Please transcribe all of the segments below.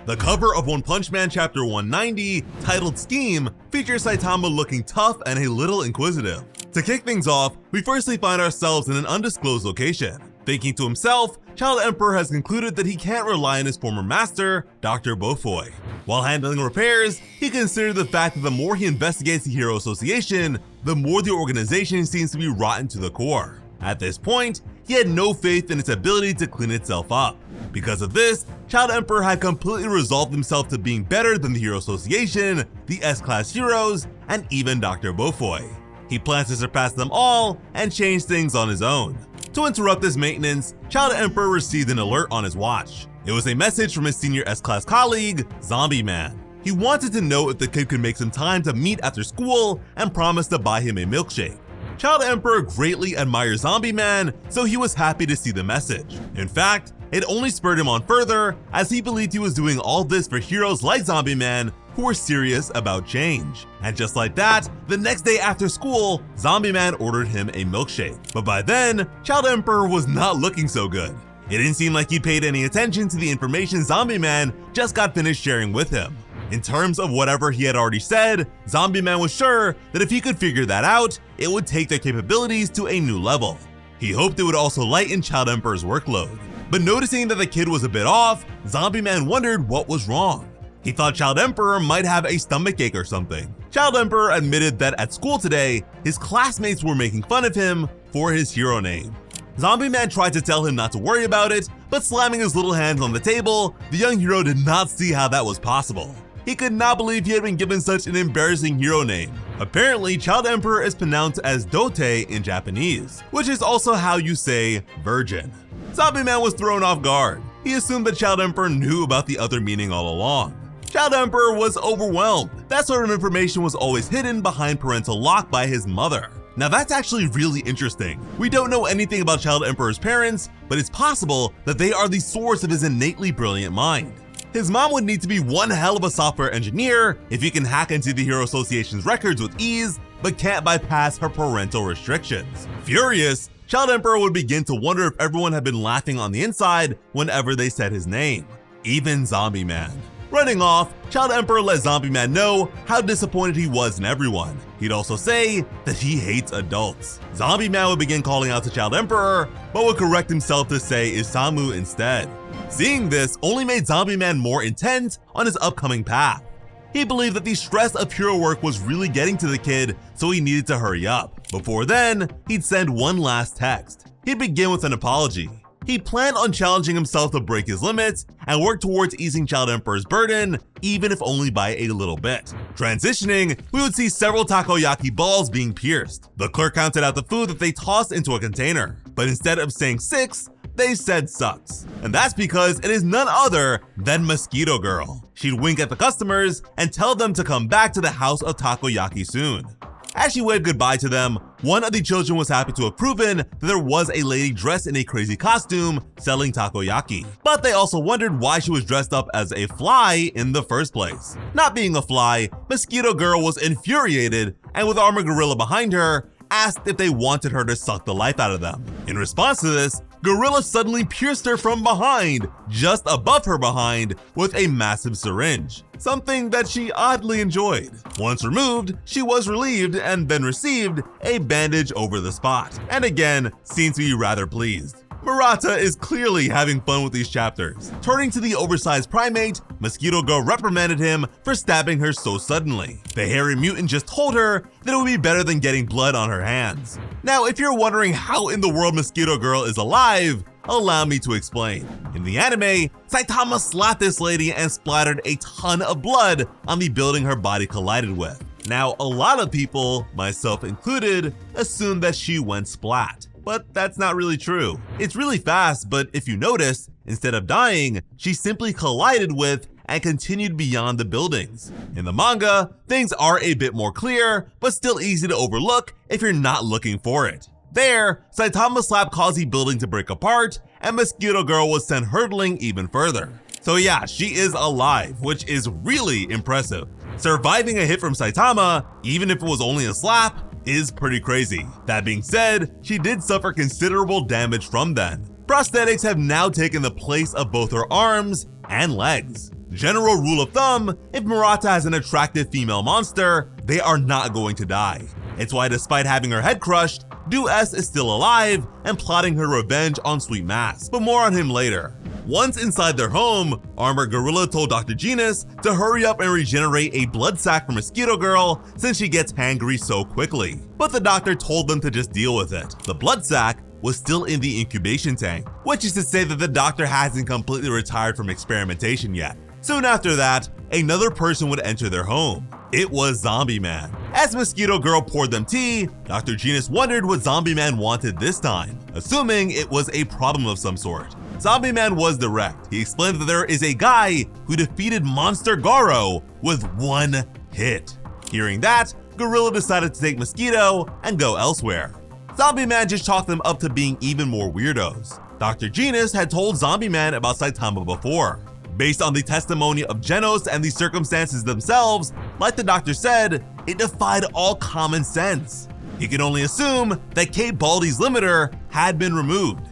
The cover of One Punch Man Chapter 190, titled Scheme, features Saitama looking tough and a little inquisitive. To kick things off, we firstly find ourselves in an undisclosed location. Thinking to himself, Child Emperor has concluded that he can't rely on his former master, Dr. Beaufoy. While handling repairs, he considered the fact that the more he investigates the Hero Association, the more the organization seems to be rotten to the core. At this point, he had no faith in its ability to clean itself up. Because of this, Child Emperor had completely resolved himself to being better than the Hero Association, the S-Class heroes, and even Dr. Beaufoy. He plans to surpass them all and change things on his own. To interrupt this maintenance, Child Emperor received an alert on his watch. It was a message from his senior S-Class colleague, Zombie Man. He wanted to know if the kid could make some time to meet after school and promised to buy him a milkshake. Child Emperor greatly admires Zombie Man, so he was happy to see the message. In fact, it only spurred him on further, as he believed he was doing all this for heroes like Zombie Man who were serious about change. And just like that, the next day after school, Zombie Man ordered him a milkshake. But by then, Child Emperor was not looking so good. It didn't seem like he paid any attention to the information Zombie Man just got finished sharing with him. In terms of whatever he had already said, Zombie Man was sure that if he could figure that out, it would take their capabilities to a new level. He hoped it would also lighten Child Emperor's workload. But noticing that the kid was a bit off, Zombie Man wondered what was wrong. He thought Child Emperor might have a stomachache or something. Child Emperor admitted that at school today, his classmates were making fun of him for his hero name. Zombie Man tried to tell him not to worry about it, but slamming his little hands on the table, the young hero did not see how that was possible. He could not believe he had been given such an embarrassing hero name. Apparently, Child Emperor is pronounced as Dote in Japanese, which is also how you say virgin. Zombie Man was thrown off guard. He assumed that Child Emperor knew about the other meaning all along. Child Emperor was overwhelmed. That sort of information was always hidden behind parental lock by his mother. Now that's actually really interesting. We don't know anything about Child Emperor's parents, but it's possible that they are the source of his innately brilliant mind. His mom would need to be one hell of a software engineer if he can hack into the Hero Association's records with ease, but can't bypass her parental restrictions. Furious, Child Emperor would begin to wonder if everyone had been laughing on the inside whenever they said his name, even Zombie Man. Running off, Child Emperor let Zombie Man know how disappointed he was in everyone. He'd also say that he hates adults. Zombie Man would begin calling out to Child Emperor, but would correct himself to say Isamu instead. Seeing this only made Zombie Man more intent on his upcoming path. He believed that the stress of hero work was really getting to the kid, so he needed to hurry up. Before then, he'd send one last text. He'd begin with an apology. He planned on challenging himself to break his limits and work towards easing Child Emperor's burden, even if only by a little bit. Transitioning, we would see several takoyaki balls being pierced. The clerk counted out the food that they tossed into a container, but instead of saying 6, they said sucks. And that's because it is none other than Mosquito Girl. She'd wink at the customers and tell them to come back to the house of takoyaki soon. As she waved goodbye to them, one of the children was happy to have proven that there was a lady dressed in a crazy costume selling takoyaki. But they also wondered why she was dressed up as a fly in the first place. Not being a fly, Mosquito Girl was infuriated and with Armor Gorilla behind her, asked if they wanted her to suck the life out of them. In response to this, Gorilla suddenly pierced her from behind, just above her behind, with a massive syringe, something that she oddly enjoyed. Once removed, she was relieved and then received a bandage over the spot, and again, seemed to be rather pleased. Murata is clearly having fun with these chapters. Turning to the oversized primate, Mosquito Girl reprimanded him for stabbing her so suddenly. The hairy mutant just told her that it would be better than getting blood on her hands. Now, if you're wondering how in the world Mosquito Girl is alive, allow me to explain. In the anime, Saitama slapped this lady and splattered a ton of blood on the building her body collided with. Now, a lot of people, myself included, assumed that she went splat. But that's not really true. It's really fast, but if you notice, instead of dying, she simply collided with and continued beyond the buildings. In the manga, things are a bit more clear, but still easy to overlook if you're not looking for it. There, Saitama slap caused the building to break apart, and Mosquito Girl was sent hurtling even further. So yeah, she is alive, which is really impressive. Surviving a hit from Saitama, even if it was only a slap, is pretty crazy. That being said, she did suffer considerable damage from then. Prosthetics have now taken the place of both her arms and legs. General rule of thumb, if Murata has an attractive female monster, they are not going to die. It's why despite having her head crushed, Do S is still alive and plotting her revenge on Sweet Mask, but more on him later. Once inside their home, Armored Gorilla told Dr. Genus to hurry up and regenerate a blood sac for Mosquito Girl since she gets hangry so quickly. But the doctor told them to just deal with it. The blood sac was still in the incubation tank, which is to say that the doctor hasn't completely retired from experimentation yet. Soon after that, another person would enter their home. It was Zombie Man. As Mosquito Girl poured them tea, Dr. Genus wondered what Zombie Man wanted this time, assuming it was a problem of some sort. Zombie Man was direct. He explained that there is a guy who defeated Monster Garo with one hit. Hearing that, Gorilla decided to take Mosquito and go elsewhere. Zombie Man just chalked them up to being even more weirdos. Dr. Genus had told Zombie Man about Saitama before. Based on the testimony of Genos and the circumstances themselves, like the doctor said, it defied all common sense. He could only assume that Cape Baldy's limiter had been removed.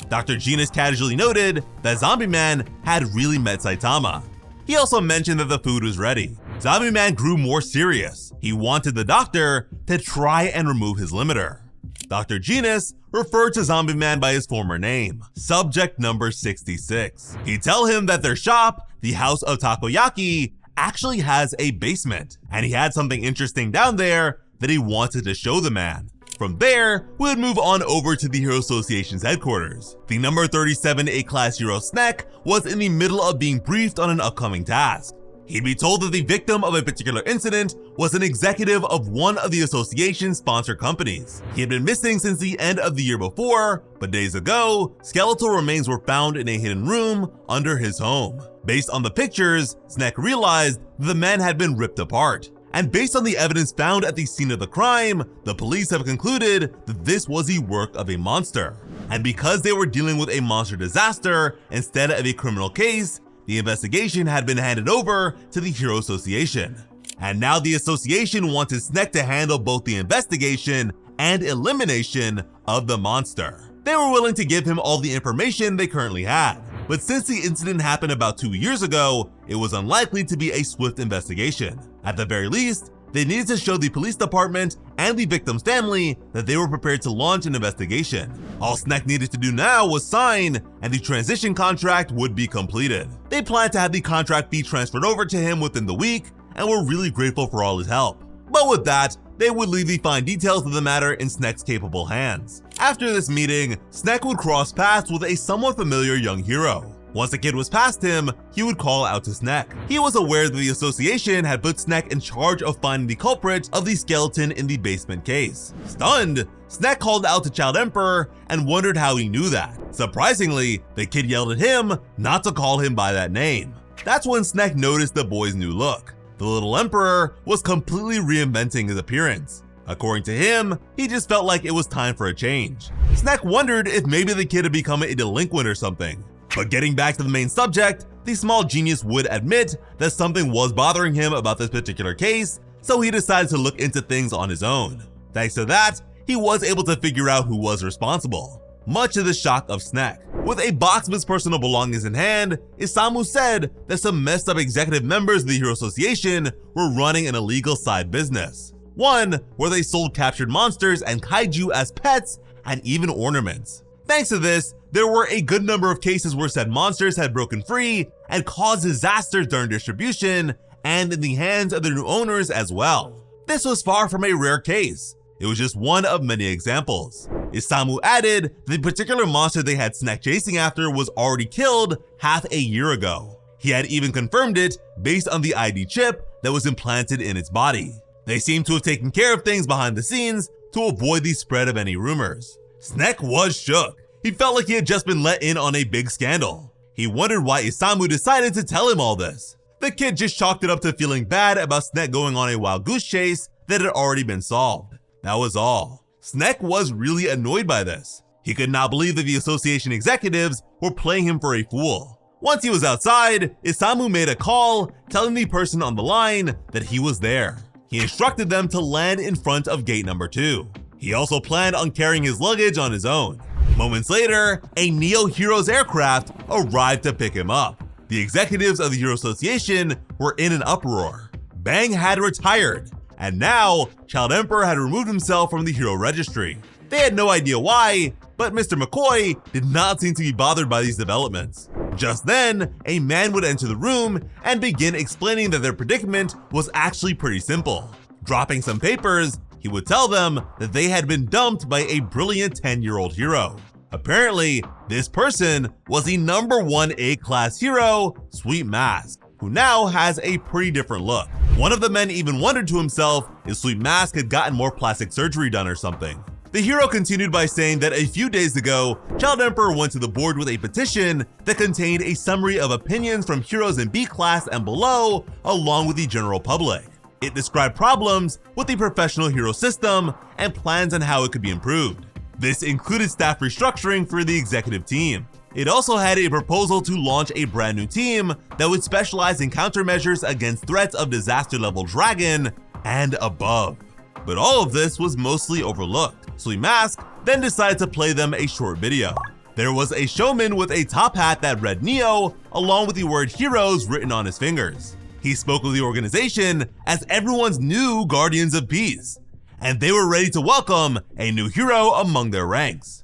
Dr. Genus casually noted that Zombie Man had really met Saitama. He also mentioned that the food was ready. Zombie Man grew more serious. He wanted the doctor to try and remove his limiter. Dr. Genus referred to Zombie Man by his former name, Subject Number 66. He'd tell him that their shop, the House of Takoyaki, actually has a basement, and he had something interesting down there that he wanted to show the man. From there, we would move on over to the Hero Association's headquarters. The number 37 A-Class hero Snek was in the middle of being briefed on an upcoming task. He'd be told that the victim of a particular incident was an executive of one of the association's sponsor companies. He had been missing since the end of the year before, but days ago, skeletal remains were found in a hidden room under his home. Based on the pictures, Snek realized the man had been ripped apart. And based on the evidence found at the scene of the crime, the police have concluded that this was the work of a monster. And because they were dealing with a monster disaster instead of a criminal case, the investigation had been handed over to the Hero Association. And now the association wanted Snek to handle both the investigation and elimination of the monster. They were willing to give him all the information they currently had. But since the incident happened about 2 years ago, it was unlikely to be a swift investigation. At the very least, they needed to show the police department and the victim's family that they were prepared to launch an investigation. All Snek needed to do now was sign, and the transition contract would be completed. They planned to have the contract fee transferred over to him within the week, and were really grateful for all his help. But with that, they would leave the fine details of the matter in Snek's capable hands. After this meeting, Snek would cross paths with a somewhat familiar young hero. Once the kid was past him, he would call out to Snek. He was aware that the association had put Snek in charge of finding the culprit of the skeleton in the basement case. Stunned, Snek called out to Child Emperor and wondered how he knew that. Surprisingly, the kid yelled at him not to call him by that name. That's when Snek noticed the boy's new look. The little Emperor was completely reinventing his appearance. According to him, he just felt like it was time for a change. Snek wondered if maybe the kid had become a delinquent or something. But getting back to the main subject, the small genius would admit that something was bothering him about this particular case, so he decided to look into things on his own. Thanks to that, he was able to figure out who was responsible, much to the shock of Snek. With a box of his personal belongings in hand, Isamu said that some messed up executive members of the Hero Association were running an illegal side business. One where they sold captured monsters and kaiju as pets and even ornaments. Thanks to this, there were a good number of cases where said monsters had broken free and caused disasters during distribution and in the hands of their new owners as well. This was far from a rare case. It was just one of many examples. Isamu added the particular monster they had Snek chasing after was already killed half a year ago. He had even confirmed it based on the ID chip that was implanted in its body. They seem to have taken care of things behind the scenes to avoid the spread of any rumors. Snek was shook. He felt like he had just been let in on a big scandal. He wondered why Isamu decided to tell him all this. The kid just chalked it up to feeling bad about Snek going on a wild goose chase that had already been solved. That was all. Snek was really annoyed by this. He could not believe that the association executives were playing him for a fool. Once he was outside, Isamu made a call telling the person on the line that he was there. He instructed them to land in front of gate number 2. He also planned on carrying his luggage on his own. Moments later, a Neo Heroes aircraft arrived to pick him up. The executives of the Hero Association were in an uproar. Bang had retired, and now Child Emperor had removed himself from the Hero Registry. They had no idea why, but Mr. McCoy did not seem to be bothered by these developments. Just then, a man would enter the room and begin explaining that their predicament was actually pretty simple. Dropping some papers, he would tell them that they had been dumped by a brilliant 10-year-old hero. Apparently, this person was the #1 A-class hero, Sweet Mask, who now has a pretty different look. One of the men even wondered to himself if Sweet Mask had gotten more plastic surgery done or something. The hero continued by saying that a few days ago, Child Emperor went to the board with a petition that contained a summary of opinions from heroes in B-class and below, along with the general public. It described problems with the professional hero system and plans on how it could be improved. This included staff restructuring for the executive team. It also had a proposal to launch a brand new team that would specialize in countermeasures against threats of disaster-level dragon and above. But all of this was mostly overlooked. Sweet Mask then decided to play them a short video. There was a showman with a top hat that read Neo, along with the word heroes written on his fingers. He spoke of the organization as everyone's new Guardians of Peace, and they were ready to welcome a new hero among their ranks.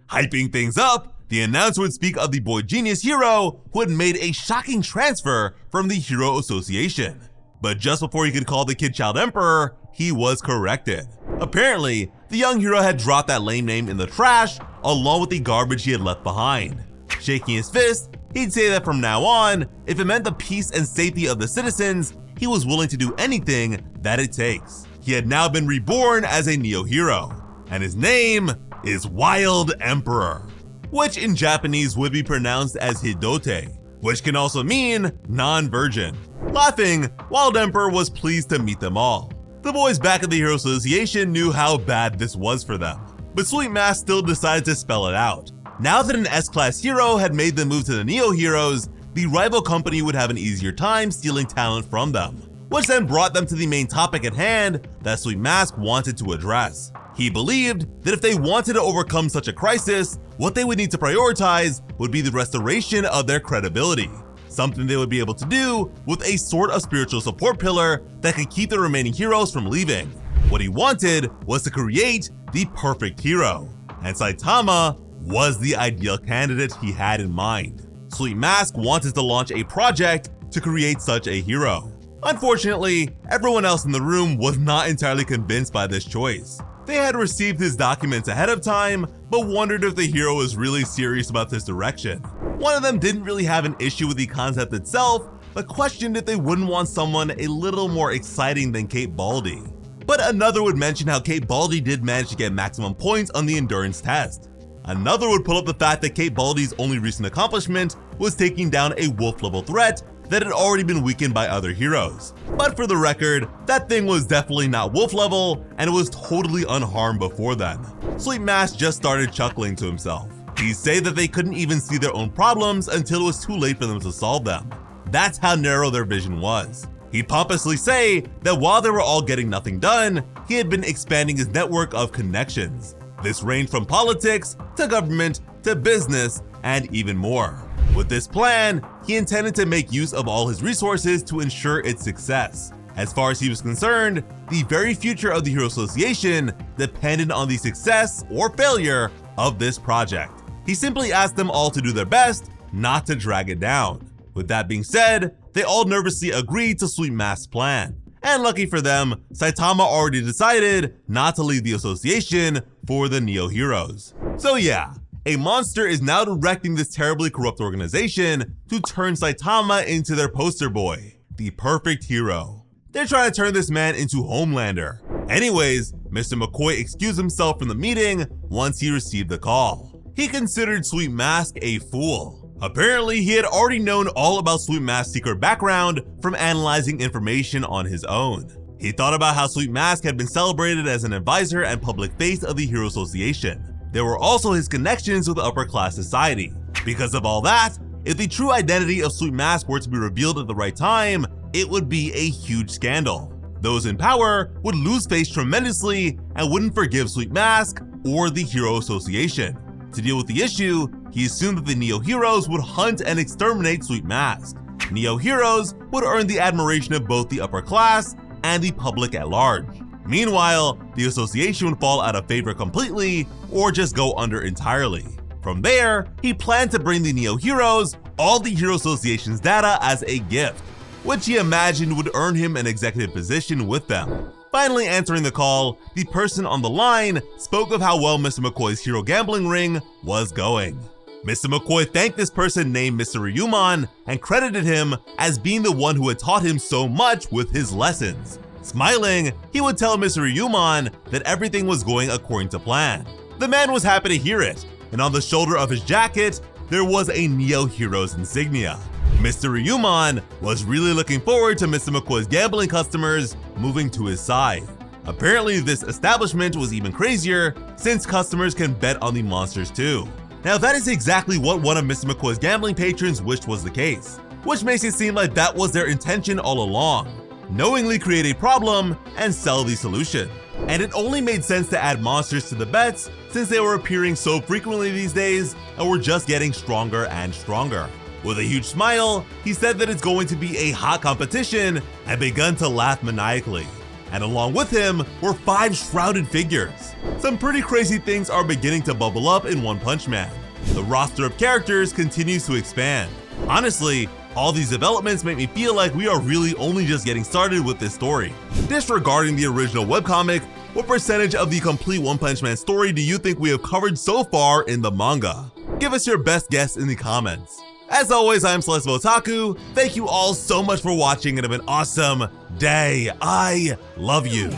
Hyping things up, the announcer would speak of the boy genius hero who had made a shocking transfer from the Hero Association. But just before he could call the kid Child Emperor, he was corrected. Apparently, the young hero had dropped that lame name in the trash along with the garbage he had left behind. Shaking his fist, he'd say that from now on, if it meant the peace and safety of the citizens, he was willing to do anything that it takes. He had now been reborn as a Neo hero, and his name is Wild Emperor, which in Japanese would be pronounced as Hidote, which can also mean non-virgin. Laughing, Wild Emperor was pleased to meet them all. The boys back at the Hero Association knew how bad this was for them, but Sweet Mask still decided to spell it out. Now that an S-class hero had made the move to the Neo Heroes, the rival company would have an easier time stealing talent from them, which then brought them to the main topic at hand that Sweet Mask wanted to address. He believed that if they wanted to overcome such a crisis, what they would need to prioritize would be the restoration of their credibility, something they would be able to do with a sort of spiritual support pillar that could keep the remaining heroes from leaving. What he wanted was to create the perfect hero, and Saitama was the ideal candidate he had in mind. Sweet Mask wanted to launch a project to create such a hero. Unfortunately, everyone else in the room was not entirely convinced by this choice. They had received his documents ahead of time, but wondered if the hero was really serious about this direction. One of them didn't really have an issue with the concept itself, but questioned if they wouldn't want someone a little more exciting than Kate Baldy. But another would mention how Kate Baldy did manage to get maximum points on the endurance test. Another would pull up the fact that Kate Baldy's only recent accomplishment was taking down a wolf-level threat that had already been weakened by other heroes. But for the record, that thing was definitely not wolf level, and it was totally unharmed before then. Sweet Mask just started chuckling to himself. He'd say that they couldn't even see their own problems until it was too late for them to solve them. That's how narrow their vision was. He'd pompously say that while they were all getting nothing done, he had been expanding his network of connections. This ranged from politics to government to business and even more. With this plan, he intended to make use of all his resources to ensure its success. As far as he was concerned, the very future of the Hero Association depended on the success or failure of this project. He simply asked them all to do their best, not to drag it down. With that being said, they all nervously agreed to Sweet Mask's plan. And lucky for them, Saitama already decided not to leave the association for the Neo Heroes. So yeah, a monster is now directing this terribly corrupt organization to turn Saitama into their poster boy, the perfect hero. They're trying to turn this man into Homelander. Anyways, Mr. McCoy excused himself from the meeting once he received the call. He considered Sweet Mask a fool. Apparently, he had already known all about Sweet Mask's secret background from analyzing information on his own. He thought about how Sweet Mask had been celebrated as an advisor and public face of the Hero Association. There were also his connections with upper class society. Because of all that, if the true identity of Sweet Mask were to be revealed at the right time, it would be a huge scandal. Those in power would lose face tremendously and wouldn't forgive Sweet Mask or the Hero Association. To deal with the issue, he assumed that the Neo Heroes would hunt and exterminate Sweet Mask. Neo Heroes would earn the admiration of both the upper class and the public at large. Meanwhile, the association would fall out of favor completely or just go under entirely. From there, he planned to bring the Neo Heroes all the Hero Association's data as a gift, which he imagined would earn him an executive position with them. Finally answering the call, the person on the line spoke of how well Mr. McCoy's hero gambling ring was going. Mr. McCoy thanked this person named Mr. Ryuman and credited him as being the one who had taught him so much with his lessons. Smiling, he would tell Mr. Ryuman that everything was going according to plan. The man was happy to hear it, and on the shoulder of his jacket, there was a Neo Heroes insignia. Mr. Ryuman was really looking forward to Mr. McCoy's gambling customers moving to his side. Apparently, this establishment was even crazier since customers can bet on the monsters too. Now that is exactly what one of Mr. McCoy's gambling patrons wished was the case, which makes it seem like that was their intention all along. Knowingly create a problem and sell the solution. And it only made sense to add monsters to the bets since they were appearing so frequently these days and were just getting stronger and stronger. With a huge smile, he said that it's going to be a hot competition and begun to laugh maniacally. And along with him were 5 shrouded figures. Some pretty crazy things are beginning to bubble up in One Punch Man. The roster of characters continues to expand. Honestly, all these developments make me feel like we are really only just getting started with this story. Disregarding the original webcomic, what percentage of the complete One Punch Man story do you think we have covered so far in the manga? Give us your best guess in the comments. As always, I'm Celestial Otaku. Thank you all so much for watching and have an awesome day. I love you.